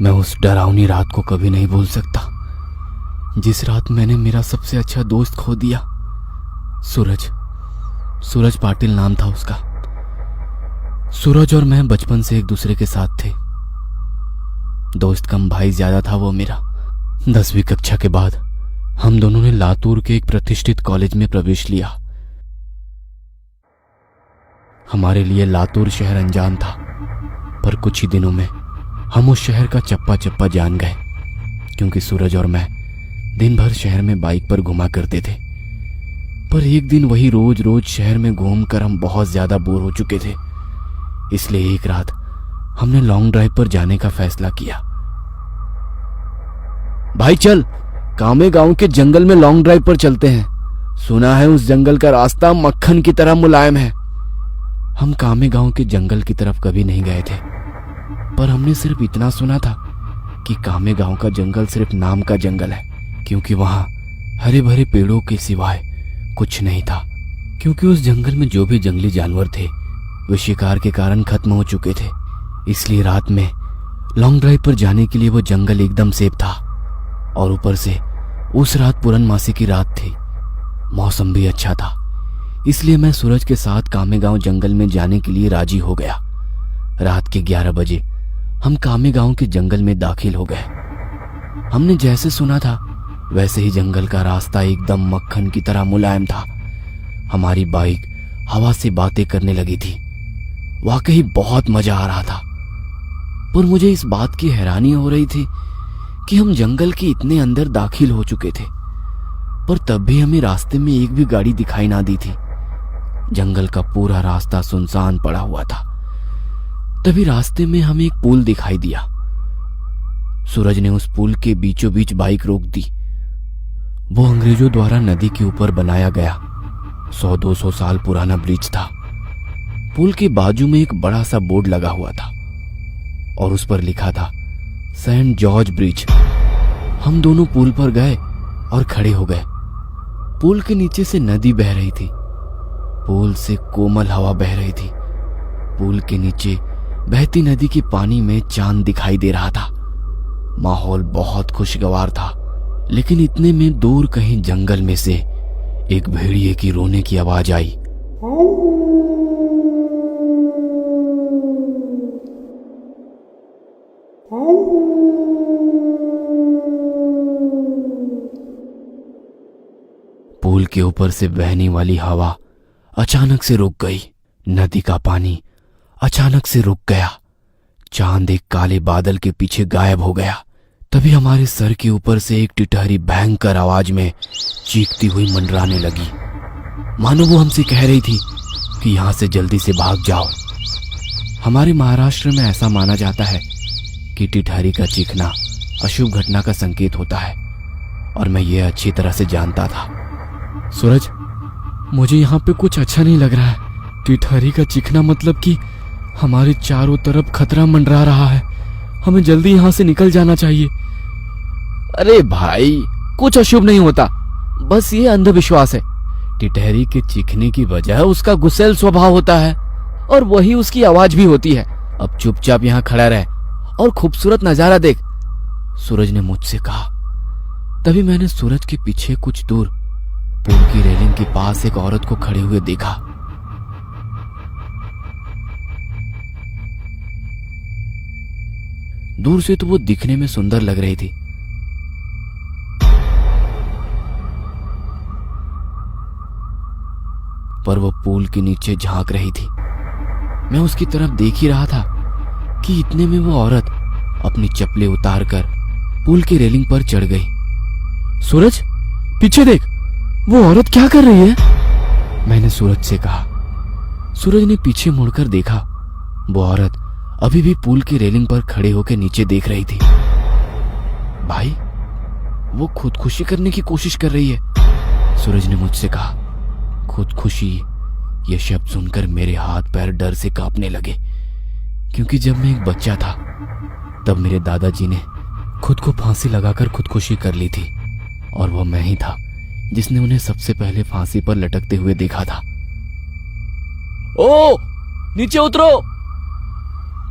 मैं उस डरावनी रात को कभी नहीं भूल सकता, जिस रात मैंने मेरा सबसे अच्छा दोस्त खो दिया। सूरज पाटिल नाम था उसका। सूरज और मैं बचपन से एक दूसरे के साथ थे। दोस्त कम भाई ज्यादा था वो मेरा। 10वीं कक्षा के बाद हम दोनों ने लातूर के एक प्रतिष्ठित कॉलेज में प्रवेश लिया। हमारे लिए लातूर शहर अनजान था, पर कुछ ही दिनों में हम उस शहर का चप्पा चप्पा जान गए, क्योंकि सूरज और मैं दिन भर शहर में बाइक पर घुमा करते थे। पर एक दिन वही रोज रोज शहर में घूमकर हम बहुत ज्यादा बोर हो चुके थे, इसलिए एक रात हमने लॉन्ग ड्राइव पर जाने का फैसला किया। भाई चल, कामे गांव के जंगल में लॉन्ग ड्राइव पर चलते हैं। सुना है उस जंगल का रास्ता मक्खन की तरह मुलायम है। हम कामे गांव के जंगल की तरफ कभी नहीं गए थे, पर हमने सिर्फ इतना सुना था कि कामे गांव का जंगल सिर्फ नाम का जंगल है, क्योंकि वहां हरे भरे पेड़ों के सिवाय कुछ नहीं था। क्योंकि उस जंगल में जो भी जंगली जानवर थे वे शिकार के कारण खत्म हो चुके थे, इसलिए रात में लॉन्ग ड्राइव पर जाने के लिए वो जंगल एकदम सेफ था। और ऊपर से उस रात पूर्णमासी की रात थी, मौसम भी अच्छा था, इसलिए मैं सूरज के साथ कामेगांव जंगल में जाने के लिए राजी हो गया। रात के 11 बजे हम कामेगांव के जंगल में दाखिल हो गए। हमने जैसे सुना था वैसे ही जंगल का रास्ता एकदम मक्खन की तरह मुलायम था। हमारी बाइक हवा से बातें करने लगी थी। वाकई बहुत मजा आ रहा था, पर मुझे इस बात की हैरानी हो रही थी कि हम जंगल के इतने अंदर दाखिल हो चुके थे, पर तब भी हमें रास्ते में एक भी गाड़ी दिखाई ना दी थी। जंगल का पूरा रास्ता सुनसान पड़ा हुआ था। तभी रास्ते में हमें एक पुल दिखाई दिया। सूरज ने उस पुल के बीचों बीच बाइक रोक दी। वो अंग्रेजों द्वारा नदी के ऊपर बनाया गया 100-200 साल पुराना ब्रिज था। पुल के बाजू में एक बड़ा सा बोर्ड लगा हुआ था और उस पर लिखा था सेंट जॉर्ज ब्रिज। हम दोनों पुल पर गए और खड़े हो गए। पुल के नीचे से नदी बह रही थी। पुल से कोमल हवा बह रही थी। पुल के नीचे बहती नदी के पानी में चांद दिखाई दे रहा था। माहौल बहुत खुशगवार था, लेकिन इतने में दूर कहीं जंगल में से एक भेड़िए की रोने की आवाज आई। पुल के ऊपर से बहने वाली हवा अचानक से रुक गई। नदी का पानी अचानक से रुक गया। चांद एक काले बादल के पीछे गायब हो गया। तभी हमारे सर के ऊपर से एक टिटहरी भयंकर आवाज में चीखती हुई मंडराने लगी, मानो वो हमसे कह रही थी कि यहां से जल्दी से भाग जाओ। हमारे महाराष्ट्र में ऐसा माना जाता है कि टिटहरी का चीखना अशुभ घटना का संकेत होता है, और मैं ये अच्छी तरह से जानता था। सूरज, मुझे यहाँ पे कुछ अच्छा नहीं लग रहा है। टिटहरी का चीखना मतलब कि हमारे चारों तरफ खतरा मंडरा रहा है। हमें जल्दी यहाँ से निकल जाना चाहिए। अरे भाई, कुछ अशुभ नहीं होता, बस ये अंधविश्वास है। टिटहरी के चीखने की वजह उसका गुस्सैल स्वभाव होता है और वही उसकी आवाज भी होती है। अब चुपचाप यहाँ खड़ा रह और खूबसूरत नजारा देख, सूरज ने मुझसे कहा। तभी मैंने सूरज के पीछे कुछ दूर पुल की रेलिंग के पास एक औरत को खड़े हुए देखा। दूर से तो वो दिखने में सुंदर लग रही थी, पर वो पुल के नीचे झांक रही थी। मैं उसकी तरफ देख ही रहा था कि इतने में वो औरत अपनी चप्पलें उतारकर पुल की रेलिंग पर चढ़ गई। सूरज, पीछे देख, वो औरत क्या कर रही है? मैंने सूरज से कहा। सूरज ने पीछे मुड़कर देखा। वो औरत अभी भी पुल की रेलिंग पर खड़े होकर नीचे देख रही थी। भाई, वो खुदकुशी करने की कोशिश कर रही है, सूरज ने मुझसे कहा। खुदकुशी, ये शब्द सुनकर मेरे हाथ पैर डर से कांपने लगे, क्योंकि जब मैं एक बच्चा था तब मेरे दादाजी ने खुद को फांसी लगाकर खुदकुशी कर ली थी, और वो मैं ही था जिसने उन्हें सबसे पहले फांसी पर लटकते हुए देखा था। ओ, नीचे उतरो,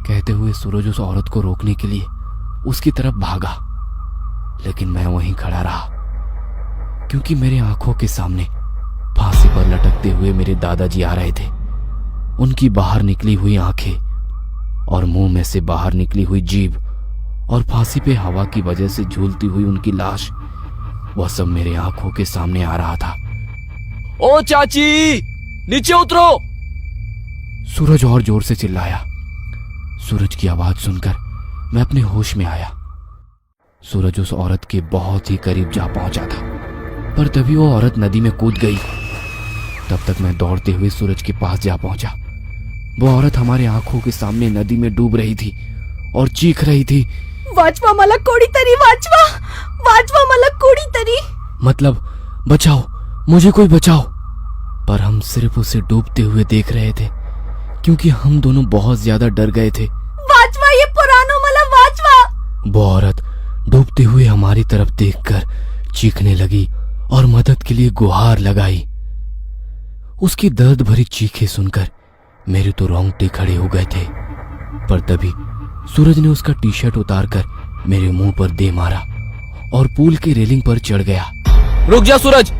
कहते हुए सूरज उस औरत को रोकने के लिए उसकी तरफ भागा, लेकिन मैं वहीं खड़ा रहा क्योंकि मेरे आंखों के सामने फांसी पर लटकते हुए मेरे दादाजी आ रहे थे। उनकी बाहर निकली हुई आंखें और मुंह में से बाहर निकली हुई जीभ और फांसी पे हवा की वजह से झूलती हुई उनकी लाश, वह सब मेरे आंखों के सामने आ रहा था। ओ चाची, नीचे उतरो! सूरज और जोर से चिल्लाया। सूरज की आवाज सुनकर मैं अपने होश में आया। सूरज उस औरत के बहुत ही करीब जा पहुंचा था, पर तभी वो औरत नदी में कूद गई। तब तक मैं दौड़ते हुए सूरज के पास जा पहुंचा। वो औरत हमारे आंखों के सामने नदी में डूब रही थी और चीख रही थी, वाचवा मला कोड़ी तरी, वाचवा वाचवा मला कोड़ी तरी। मतलब बचाओ, मुझे कोई बचाओ। पर हम सिर्फ उसे डूबते हुए देख रहे थे क्योंकि हम दोनों बहुत ज्यादा डर गए थे। वाचवा ये पुरानो मला, वाचवा। वो औरत डूबते हुए हमारी तरफ देखकर चीखने लगी और मदद के लिए गुहार लगाई। उसकी दर्द भरी चीखें सुनकर मेरे तो रोंगटे खड़े हो गए थे, पर तभी सूरज ने उसका टी शर्ट उतारकर मेरे मुंह पर दे मारा और पूल की रेलिंग पर चढ़ गया। रुक जा सूरज,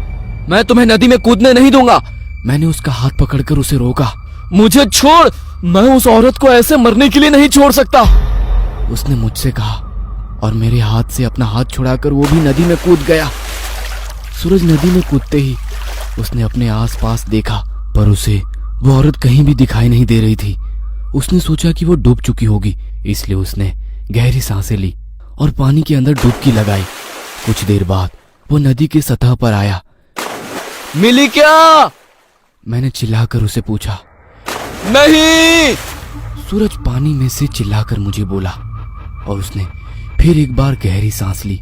मैं तुम्हें नदी में कूदने नहीं दूंगा। मैंने उसका हाथ पकड़कर उसे रोका। मुझे छोड़, मैं उस औरत को ऐसे मरने के लिए नहीं छोड़ सकता, उसने मुझसे कहा और मेरे हाथ से अपना हाथ छुड़ाकर वो भी नदी में कूद गया। सूरज नदी में कूदते ही उसने अपने आसपास देखा, पर उसे वो औरत कहीं भी दिखाई नहीं दे रही थी। उसने सोचा कि वो डूब चुकी होगी, इसलिए उसने गहरी सांसें ली और पानी के अंदर डुबकी लगाई। कुछ देर बाद वो नदी की सतह पर आया। मिली क्या? मैंने चिल्लाकर उसे पूछा। नहीं! सूरज पानी में से चिल्लाकर मुझे बोला और उसने फिर एक बार गहरी सांस ली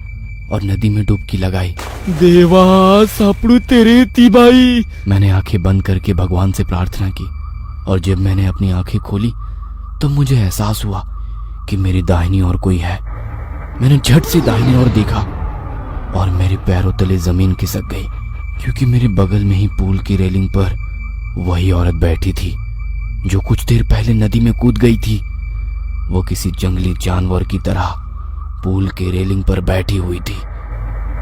और नदी में डुबकी लगाई। देवा सापड़ू तेरे तीबाई। मैंने आंखें बंद करके भगवान से प्रार्थना की और जब मैंने अपनी आंखें खोली तो मुझे एहसास हुआ कि मेरी दाहिनी ओर कोई है। मैंने झट से दाहिनी ओर देखा और मेरे पैरों तले जमीन खिसक गई क्योंकि मेरे बगल में ही पूल की रेलिंग पर वही औरत बैठी थी जो कुछ देर पहले नदी में कूद गई थी। वो किसी जंगली जानवर की तरह पूल के रेलिंग पर बैठी हुई थी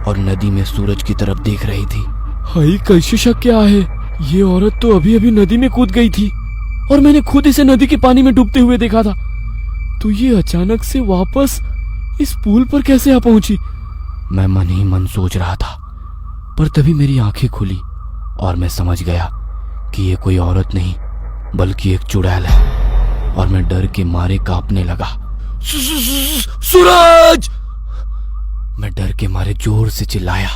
और नदी में सूरज की तरफ देख रही थी। हाय कैसे शक क्या है, ये औरत तो अभी अभी नदी में कूद गई थी और मैंने खुद इसे नदी के पानी में डूबते हुए देखा था, तो ये अचानक से वापस इस पुल पर कैसे आ पहुंची? मैं मन ही मन सोच रहा था, पर तभी मेरी आंखें खुली और मैं समझ गया कि ये कोई औरत नहीं बल्कि एक चुड़ैल है और मैं डर के मारे कांपने लगा। सूरज! मैं डर के मारे जोर से चिल्लाया।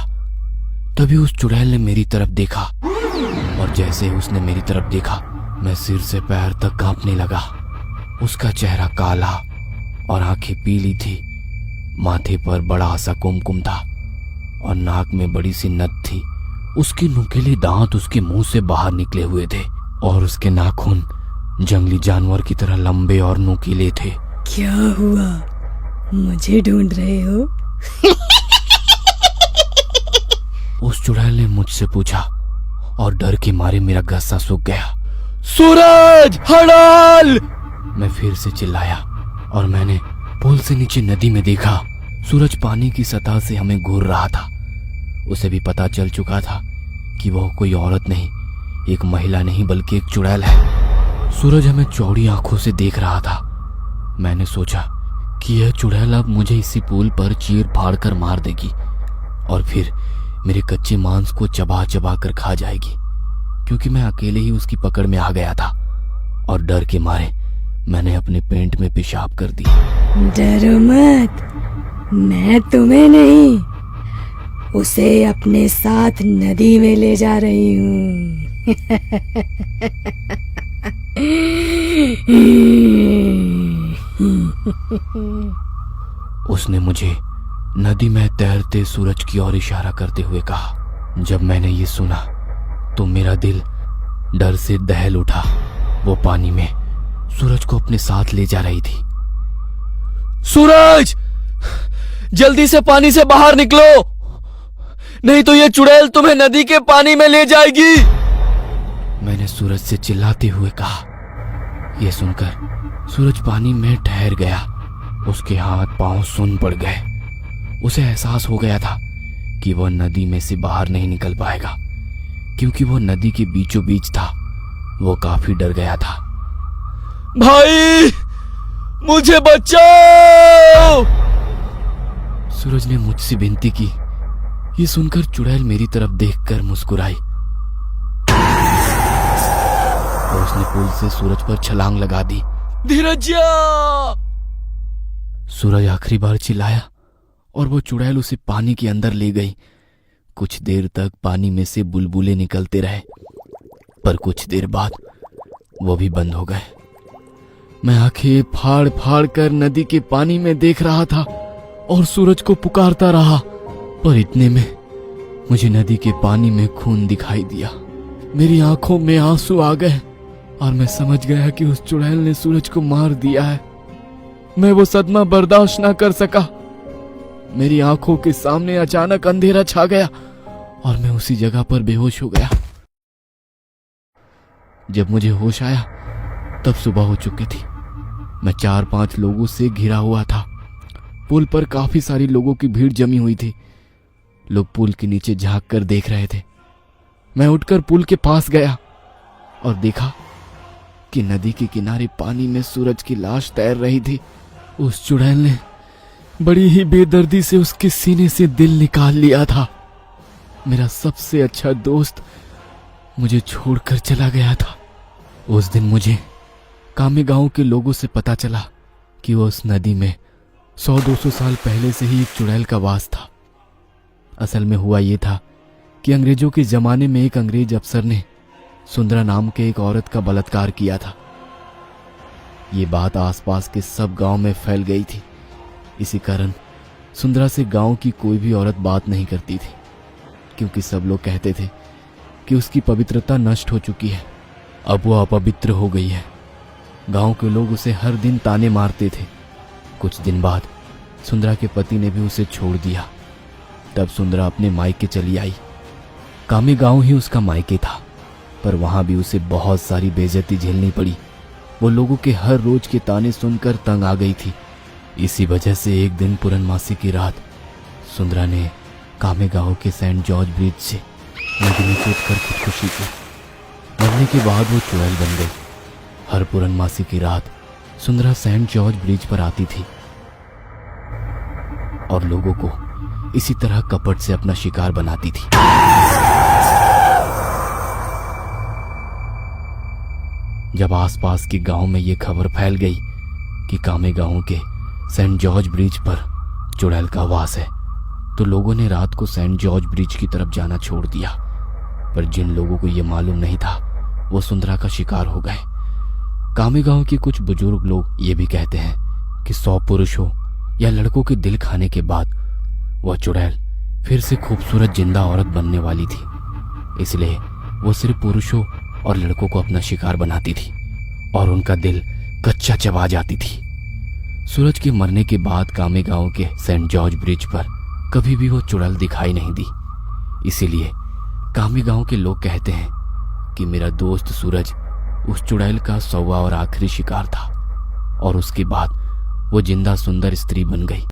तभी उस चुड़ैल ने मेरी तरफ देखा और जैसे ही उसने मेरी तरफ देखा मैं सिर से पैर तक कांपने लगा। उसका चेहरा काला और आंखें पीली थी, माथे पर बड़ा सा कुमकुम था और नाक में बड़ी सी नथ थी। उसके नुकीले दांत उसके मुंह से बाहर निकले हुए थे और उसके नाखून जंगली जानवर की तरह लंबे और नुकीले थे। क्या हुआ, मुझे ढूंढ रहे हो? उस चुड़ैल ने मुझसे पूछा और डर के मारे मेरा गस्सा सूख गया। सूरज हड़ाल! मैं फिर से चिल्लाया और मैंने पुल से नीचे नदी में देखा। सूरज पानी की सतह से हमें घूर रहा था। उसे भी पता चल चुका था कि वह कोई औरत नहीं, एक महिला नहीं बल्कि एक चुड़ैल है। सूरज हमें चौड़ी आंखों से देख रहा था। मैंने सोचा कि यह चुड़ैल अब मुझे इसी पुल पर चीर फाड़ कर मार देगी और फिर मेरे कच्चे मांस को चबा चबा कर खा जाएगी, क्योंकि मैं अकेले ही उसकी पकड़ में आ गया था और डर के मारे मैंने अपने पेंट में पेशाब कर दी। डरो मत, मैं तुम्हें नहीं, उसे अपने साथ नदी में ले जा रही हूँ। उसने मुझे नदी में तैरते सूरज की ओर इशारा करते हुए कहा। जब मैंने ये सुना तो मेरा दिल डर से दहल उठा। वो पानी में सूरज को अपने साथ ले जा रही थी। सूरज, जल्दी से पानी से बाहर निकलो, नहीं तो ये चुड़ैल तुम्हें नदी के पानी में ले जाएगी, मैंने सूरज से चिल्लाते हुए कहा। यह सुनकर सूरज पानी में ठहर गया उसके हाथ पांव सुन्न पड़ गए। उसे एहसास हो गया था कि वह नदी में से बाहर नहीं निकल पाएगा, क्योंकि वो नदी के बीचों बीच था। वो काफी डर गया था। भाई, मुझे बचाओ! सूरज ने मुझसे विनती की। ये सुनकर चुड़ैल मेरी तरफ देखकर मुस्कुराई और उसने पुल से सूरज पर छलांग लगा दी। धीरजिया! सूरज आखिरी बार चिल्लाया और वो चुड़ैल उसे पानी के अंदर ले गई। कुछ देर तक पानी में से बुलबुले निकलते रहे, पर कुछ देर बाद वो भी बंद हो गए। मैं आंखें फाड़ फाड़ कर नदी के पानी में देख रहा था और सूरज को पुकारता रहा, पर इतने में मुझे नदी के पानी में खून दिखाई दिया। मेरी आंखों में आंसू आ गए और मैं समझ गया कि उस चुड़ैल ने सूरज को मार दिया है। मैं वो सदमा बर्दाश्त ना कर सका। मेरी आंखों के सामने अचानक अंधेरा छा गया और मैं उसी जगह पर बेहोश हो गया। जब मुझे होश आया तब सुबह हो चुकी थी। मैं 4-5 लोगों से घिरा हुआ था। पुल पर काफी सारी लोगों की भीड़ जमी हुई थी। लोग पुल के नीचे झांक कर देख रहे थे। मैं उठकर पुल के पास गया और देखा कि नदी के किनारे पानी में सूरज की लाश तैर रही थी। उस चुड़ैल ने बड़ी ही बेदर्दी से उसके सीने से दिल निकाल लिया था। मेरा सबसे अच्छा दोस्त मुझे छोड़कर चला गया था। उस दिन मुझे कामे गांव के लोगों से पता चला कि वो उस नदी में 100-200 साल पहले से ही एक चुड़ैल का वास था। असल में हुआ ये था कि अंग्रेजों के जमाने में एक अंग्रेज अफसर ने सुंदरा नाम के एक औरत का बलात्कार किया था। ये बात आसपास के सब गांव में फैल गई थी। इसी कारण सुंदरा से गांव की कोई भी औरत बात नहीं करती थी, क्योंकि सब लोग कहते थे कि उसकी पवित्रता नष्ट हो चुकी है, अब वो अपवित्र हो गई है। गांव के लोग उसे हर दिन ताने मारते थे। कुछ दिन बाद सुंदरा के पति ने भी उसे छोड़ दिया। तब सुंदरा अपने मायके चली आई। कामे गांव ही उसका मायके था, पर वहां भी उसे बहुत सारी बेइज्जती झेलनी पड़ी। वो लोगों के हर रोज के ताने सुनकर तंग आ गई थी। इसी वजह से एक दिन पूर्णमासी की रात सुंदरा ने कामे गांव के सेंट जॉर्ज ब्रिज से नदी में कूदकर खुदकुशी की। मरने के बाद वो चुड़ैल बन गई। हर पूर्णमासी की रात सुंदरा सेंट जॉर्ज ब्रिज पर आती थी और लोगों को इसी तरह कपट से अपना शिकार बनाती थी। जब आसपास के गांव में ये खबर फैल गई कि कामे गांव के सेंट जॉर्ज ब्रिज पर चुड़ैल का वास है, तो लोगों ने रात को सेंट जॉर्ज ब्रिज की तरफ जाना छोड़ दिया। पर जिन लोगों को यह मालूम नहीं था वो सुंदरा का शिकार हो गए। कामे गांव के कुछ बुजुर्ग लोग ये भी कहते हैं कि 100 पुरुषों या लड़कों के दिल खाने के बाद वह चुड़ैल फिर से खूबसूरत जिंदा औरत बनने वाली थी। इसलिए वो सिर्फ पुरुषों और लड़कों को अपना शिकार बनाती थी और उनका दिल कच्चा चबा जाती थी। सूरज के मरने के बाद कामे गांव के सेंट जॉर्ज ब्रिज पर कभी भी वो चुड़ैल दिखाई नहीं दी। इसीलिए कामे गांव के लोग कहते हैं कि मेरा दोस्त सूरज उस चुड़ैल का 100वां और आखिरी शिकार था और उसके बाद वो जिंदा सुंदर स्त्री बन गई।